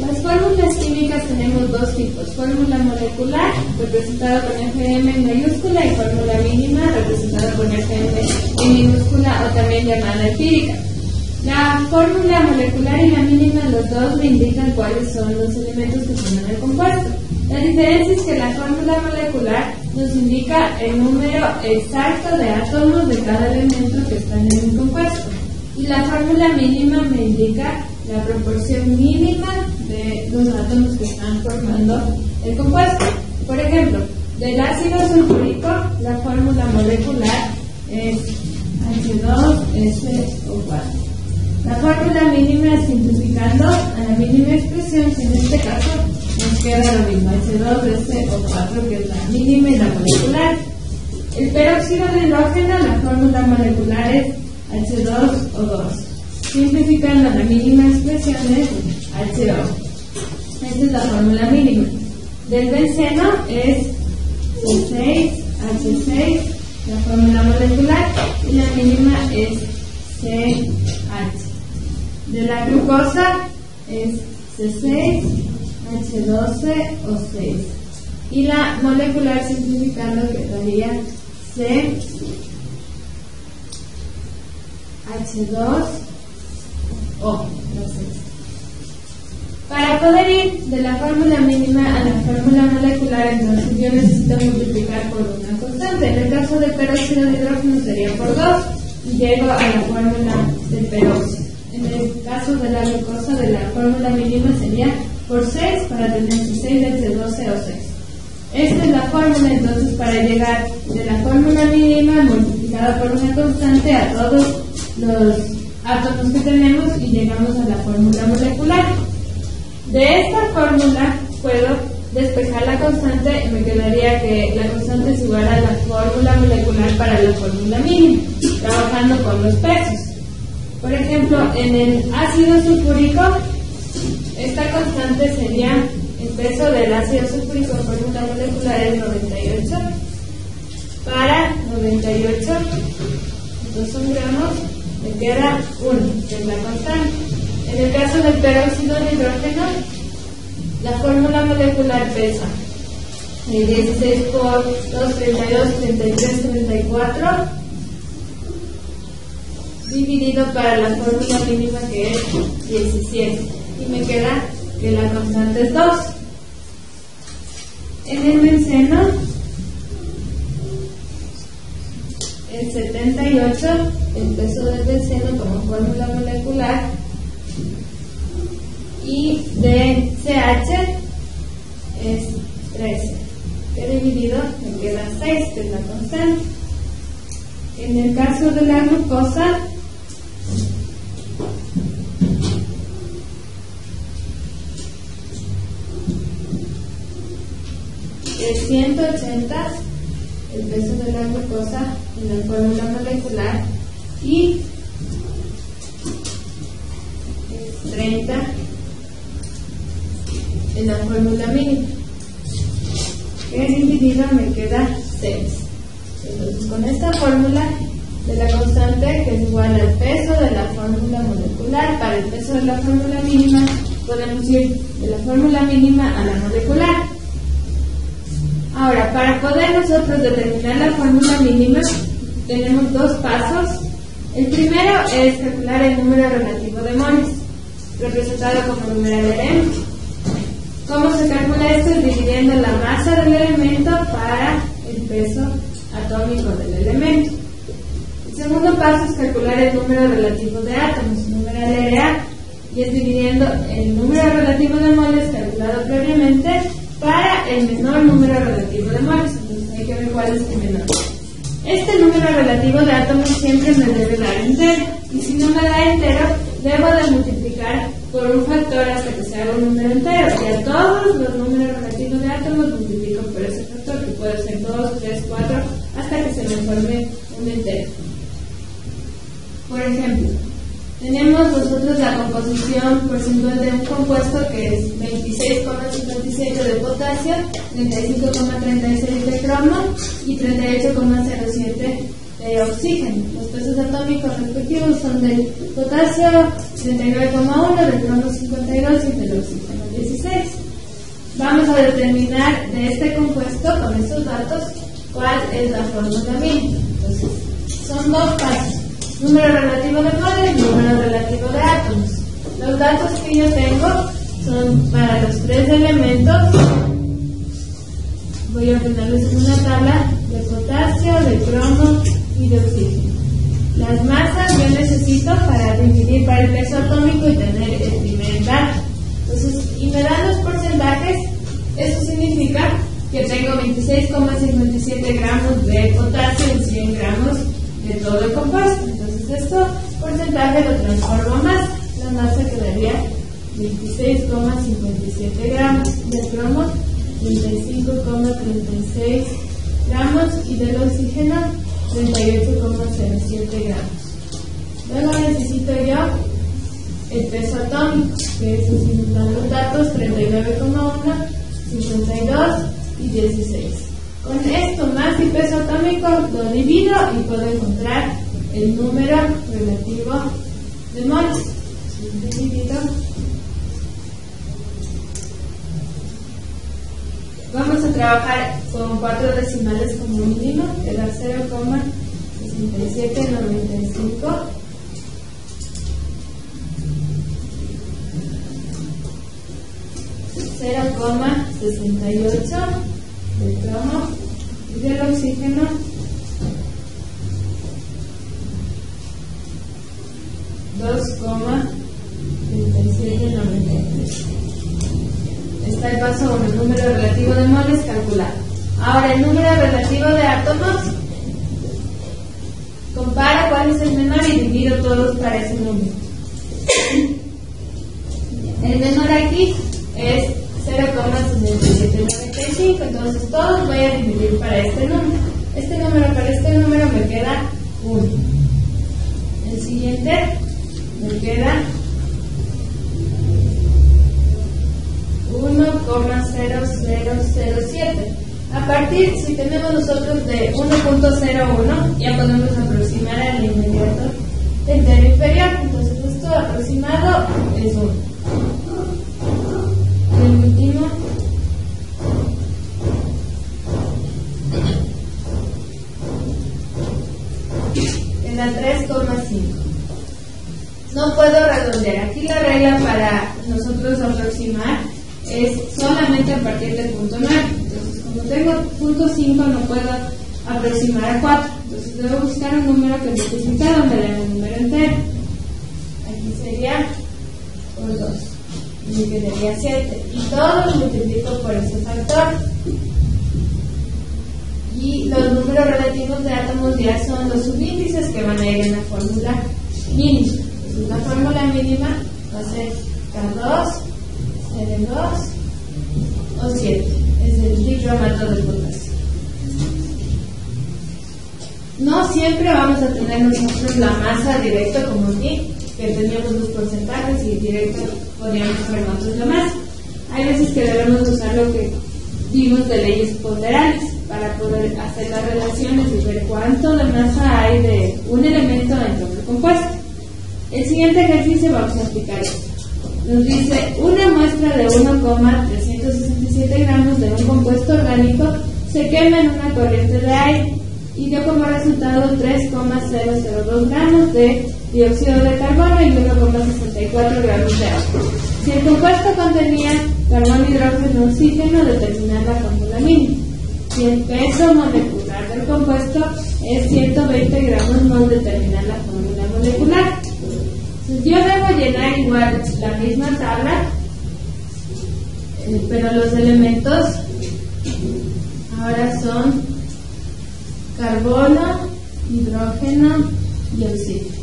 Las fórmulas químicas tenemos dos tipos: fórmula molecular, representada con Fm en mayúscula, y fórmula mínima, representada con Fm en minúscula o también llamada empírica. La fórmula molecular y la mínima, los dos me indican cuáles son los elementos que forman el compuesto. La diferencia es que la fórmula molecular nos indica el número exacto de átomos de cada elemento que están en el compuesto, y la fórmula mínima me indica la proporción mínima de los átomos que están formando el compuesto. Por ejemplo, del ácido sulfúrico, la fórmula molecular es H2SO4. La fórmula mínima, simplificando a la mínima expresión, que en este caso nos queda lo mismo, H2SO4, que es la mínima y la molecular. El peróxido de hidrógeno, la fórmula molecular es H2O2. Simplificando a la mínima expresión es HO. Esta es la fórmula mínima. Del benceno es C6H6, la fórmula molecular, y la mínima es CH. De la glucosa es C6H12O6, y la molecular, simplificando, quedaría CH2O. Para poder ir de la fórmula mínima a la fórmula molecular, entonces yo necesito multiplicar por una constante. En el caso del peróxido de hidrógeno sería por 2, y llego a la fórmula del peróxido. En el caso de la glucosa, de la fórmula mínima sería por 6, para tener 6H12O6. Esta es la fórmula, entonces, para llegar de la fórmula mínima multiplicada por una constante a todos los átomos que tenemos, y llegamos a la fórmula molecular. De esta fórmula puedo despejar la constante, y me quedaría que la constante es igual a la fórmula molecular para la fórmula mínima, trabajando con los pesos. Por ejemplo, en el ácido sulfúrico, esta constante sería el peso del ácido sulfúrico, fórmula molecular es 98. Para 98, entonces 1 gramos, me queda 1, que es la constante. En el caso del peróxido de hidrógeno, la fórmula molecular pesa 16 por 2, 32, 33, 34, dividido para la fórmula mínima, que es 17, y me queda que la constante es 2. En el benceno es 78, el peso del benceno como fórmula molecular, y de CH es 13, que dividido me queda 6, que es la constante. En el caso de la glucosa, es 180, el peso de la glucosa en la fórmula molecular, y es 30 en la fórmula mínima, que dividido me queda 6. Entonces, con esta fórmula de la constante, que es igual al peso de la fórmula molecular para el peso de la fórmula mínima, podemos ir de la fórmula mínima a la molecular. Ahora, para poder nosotros determinar la fórmula mínima, tenemos dos pasos. El primero es calcular el número relativo de moles, representado como numeral RM. ¿Cómo se calcula esto? Es dividiendo la masa del elemento para el peso atómico del elemento. El segundo paso es calcular el número relativo de átomos, numeral RA, y es dividiendo el número relativo de moles calculado previamente para el menor número relativo de moles. Entonces hay que ver cuál es el menor. Este número relativo de átomos siempre me debe dar entero, y si no me da entero, debo de multiplicar por un factor hasta que se haga un número entero, y a todos los números relativos de átomos multiplico por ese factor, que puede ser 2, 3, 4, hasta que se me forme un entero. Por ejemplo, tenemos nosotros la composición porcentual de un compuesto que es 26,57 de potasio, 35,36 de cromo y 38,07 de de oxígeno. Los pesos atómicos respectivos son del potasio 39,1, del cromo 52 y del oxígeno 16. Vamos a determinar de este compuesto, con estos datos, cuál es la fórmula mínima. Entonces, son dos pasos: número relativo de moles y número relativo de átomos. Los datos que yo tengo son para los tres elementos. Voy a ordenarles en una tabla de potasio, de cromo y de oxígeno. Las masas yo necesito para dividir para el peso atómico y tener el primer dato. Entonces, y me dan los porcentajes. Eso significa que tengo 26,57 gramos de potasio en 100 gramos de todo el compuesto. Entonces, esto porcentaje lo transformo a masa. La masa quedaría 26,57 gramos del cromo, 35,36 gramos y del oxígeno 38,07 gramos. Luego necesito yo el peso atómico, que es los datos 39,1, 52 y 16. Con esto más el peso atómico lo divido y puedo encontrar el número relativo de moles. Dividido. Vamos a trabajar con 4 decimales como mínimo, que da 0,6795. .68 del cromo y del oxígeno 2,3793. Está el paso 1, el número relativo de moles calculado. Ahora el número relativo de átomos, compara cuál es el menor y divido todos para ese número. El menor aquí es 0,6795, entonces todos voy a dividir para este número. Para este número me queda 1. El siguiente me queda 1,0007. A partir, si tenemos nosotros de 1,01, ya podemos aproximar al inmediato entero inferior. Entonces, esto aproximado es 1. El último queda 3,5. No puedo redondear. Aquí la regla para nosotros aproximar es solamente a partir del punto 9. Entonces, como tengo punto 5, no puedo aproximar a 4. Entonces, debo buscar un número que multiplica donde le el número entero. Aquí sería por 2. Y me quedaría 7. Y todo lo multiplico por ese factor. Y los números relativos de átomos ya son los subíndices que van a ir en la fórmula mínima. Entonces, la fórmula mínima va a ser K2, CN2 o 7. Es el dicromato del potasio. No siempre vamos a tener nosotros la masa directa como aquí, que teníamos los porcentajes y directo podríamos saber cuánto es la masa. Hay veces que debemos usar lo que vimos de leyes ponderales para poder hacer las relaciones y ver cuánto de masa hay de un elemento en otro compuesto. El siguiente ejercicio vamos a aplicar esto. Nos dice una muestra de 1,367 gramos de un compuesto orgánico se quema en una corriente de aire y dio como resultado 3,002 gramos de dióxido de carbono y 1,64 gramos de agua. Si el compuesto contenía carbono, hidrógeno, oxígeno, determinar la fórmula mínima. Si el peso molecular del compuesto es 120 gramos mol, determinar la fórmula molecular. Entonces, yo debo llenar igual la misma tabla, pero los elementos ahora son carbono, hidrógeno y oxígeno.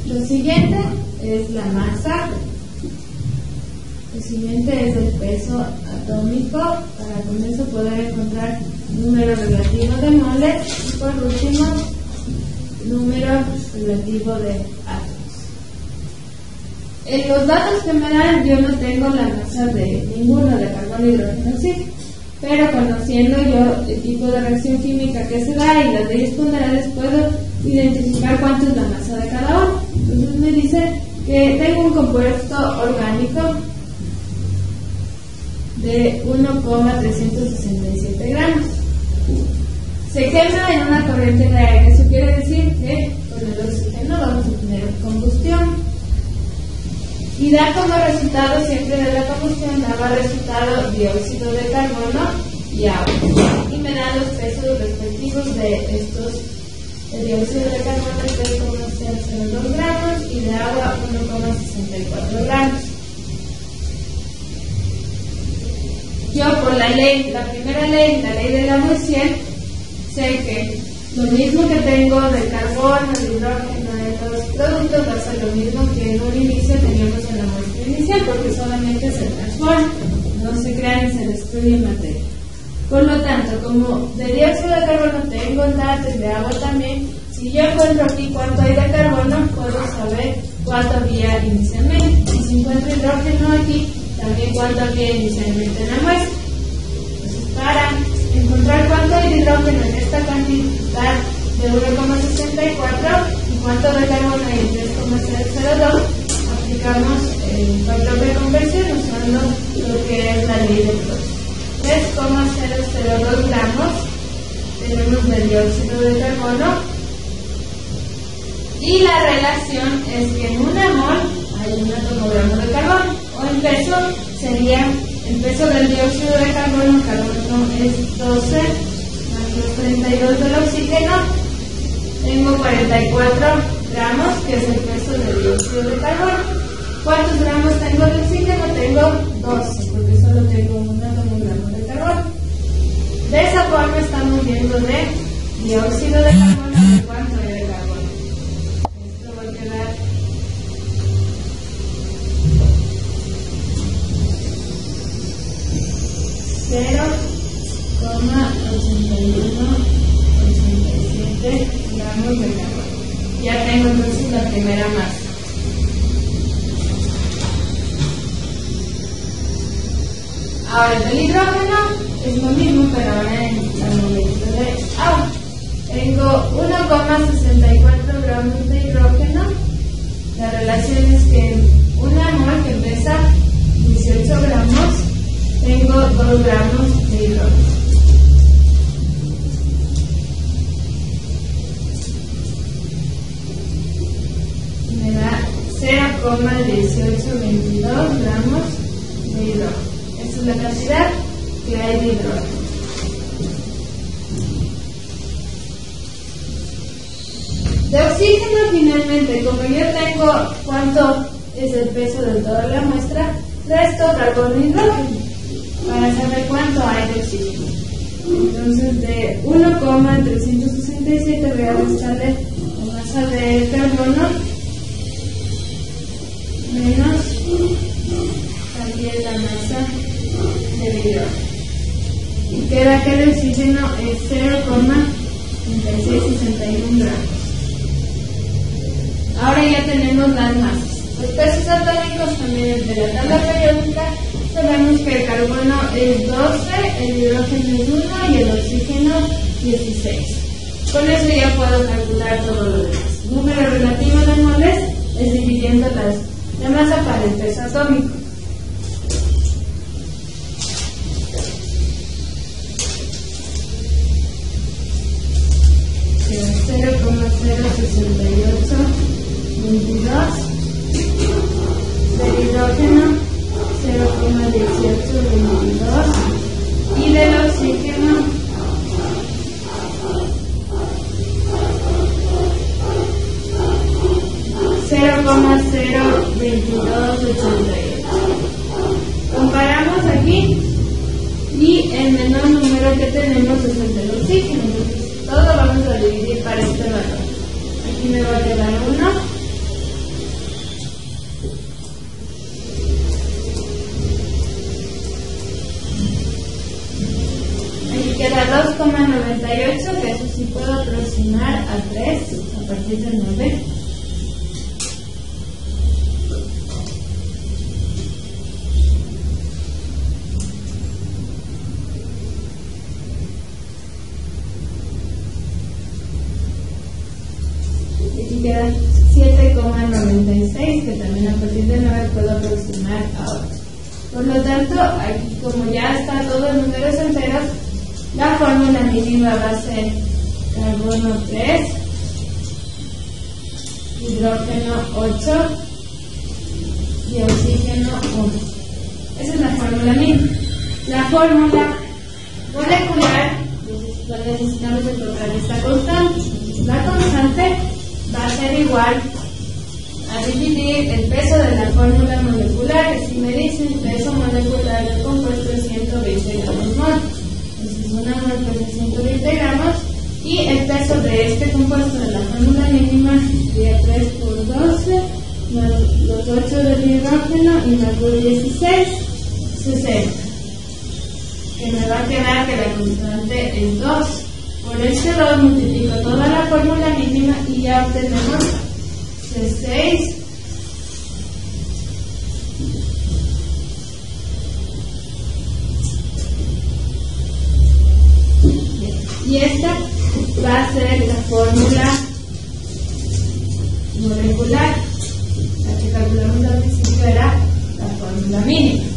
Lo siguiente es la masa. Lo siguiente es el peso atómico, para con eso poder encontrar número relativo de moles y por último número relativo de átomos. En los datos que me dan, yo no tengo la masa de ninguno, de carbono, hidrógeno, oxígeno. Pero conociendo yo el tipo de reacción química que se da y las leyes ponderadas, puedo identificar cuánto es la masa de cada uno. Entonces me dice que tengo un compuesto orgánico de 1,367 gramos. Se quema en una corriente de aire. Eso quiere decir que con el oxígeno vamos a tener combustión. Y da como resultado siempre de la combustión, daba resultado dióxido de carbono y agua. Y me dan los pesos respectivos de estos. El dióxido de carbono es 3,002 gramos y de agua 1,64 gramos. Yo por la ley, la primera ley, la ley de Lavoisier, sé que lo mismo que tengo del carbono, del hidrógeno, de los productos, va a ser lo mismo que en un inicio teníamos en la muestra inicial, porque solamente se transforma, no se crea ni se destruye materia. Por lo tanto, como de dióxido de carbono tengo datos, de agua también, si yo encuentro aquí cuánto hay de carbono, puedo saber cuánto había inicialmente. Y si encuentro hidrógeno aquí, también cuánto había inicialmente en la muestra. Entonces, para encontrar cuánto hay de hidrógeno en esta cantidad de 1,64 y cuánto de carbono hay en 3,002, aplicamos el factor de conversión usando lo que es la ley de Broglie. 3,002 gramos tenemos de dióxido de carbono y la relación es que en una mol hay un atomogramo de carbono, o en peso sería el peso del dióxido de carbono es 12 más los 32 del oxígeno. Tengo 44 gramos, que es el peso del dióxido de carbono. ¿Cuántos gramos tengo de oxígeno? Tengo 12, porque solo tengo un atomogramo de carbono. De esa forma estamos viendo de dióxido de carbono de cuánto hay de carbono. Esto va a quedar 0,8187 gramos de carbono. Ya tengo entonces la primera masa. Ahora el del hidrógeno es lo mismo, pero ahora en la molécula de agua. Tengo 1,64 gramos de hidrógeno. La relación es que una mol que pesa 18 gramos, tengo 2 gramos de hidrógeno. Me da 0,1822 gramos de hidrógeno. Esa es la cantidad que hay de hidrógeno. De oxígeno, finalmente, como yo tengo cuánto es el peso de toda la muestra, resto carbono y hidrógeno para saber cuánto hay de oxígeno. Entonces, de 1,367 voy a restarle la masa de carbono menos también la masa de hidrógeno. Y queda que el oxígeno es 0,3661 gramos. Ahora ya tenemos las masas. Los pesos atómicos también de la tabla periódica. Sabemos que el carbono es 12, el hidrógeno es 1 y el oxígeno 16. Con eso ya puedo calcular todo lo demás. Número relativo de moles es dividiendo la masa para el peso atómico. Queda 0,06822 del hidrógeno, 0,1822 y del oxígeno 0,02288. Comparamos aquí y el menor número que tenemos es el del oxígeno. Entonces, todo vamos a dividir para este valor. Aquí me va a quedar 1. Aquí queda 2,98, que eso sí puedo aproximar a 3 a partir del 9. queda 7,96, que también a partir de 9 puedo aproximar a 8. Por lo tanto, aquí como ya está todo en números enteros, la fórmula mínima va a ser carbono 3, hidrógeno 8 y oxígeno 1. Esa es la fórmula mínima. La fórmula molecular, necesitamos encontrar esta constante. La constante va a ser igual a dividir el peso de la fórmula molecular, que si me dicen peso molecular del compuesto es 120 gramos mol. Entonces una mol pesa 120 gramos y el peso de este compuesto de la fórmula mínima sería 3 por 12 más los 8 del hidrógeno y más los 16, 60. Que me va a quedar que la constante es 2. Por este 2 multiplico toda la fórmula mínima y ya obtenemos C6 y esta va a ser la fórmula molecular. La que calculamos al principio era la fórmula mínima.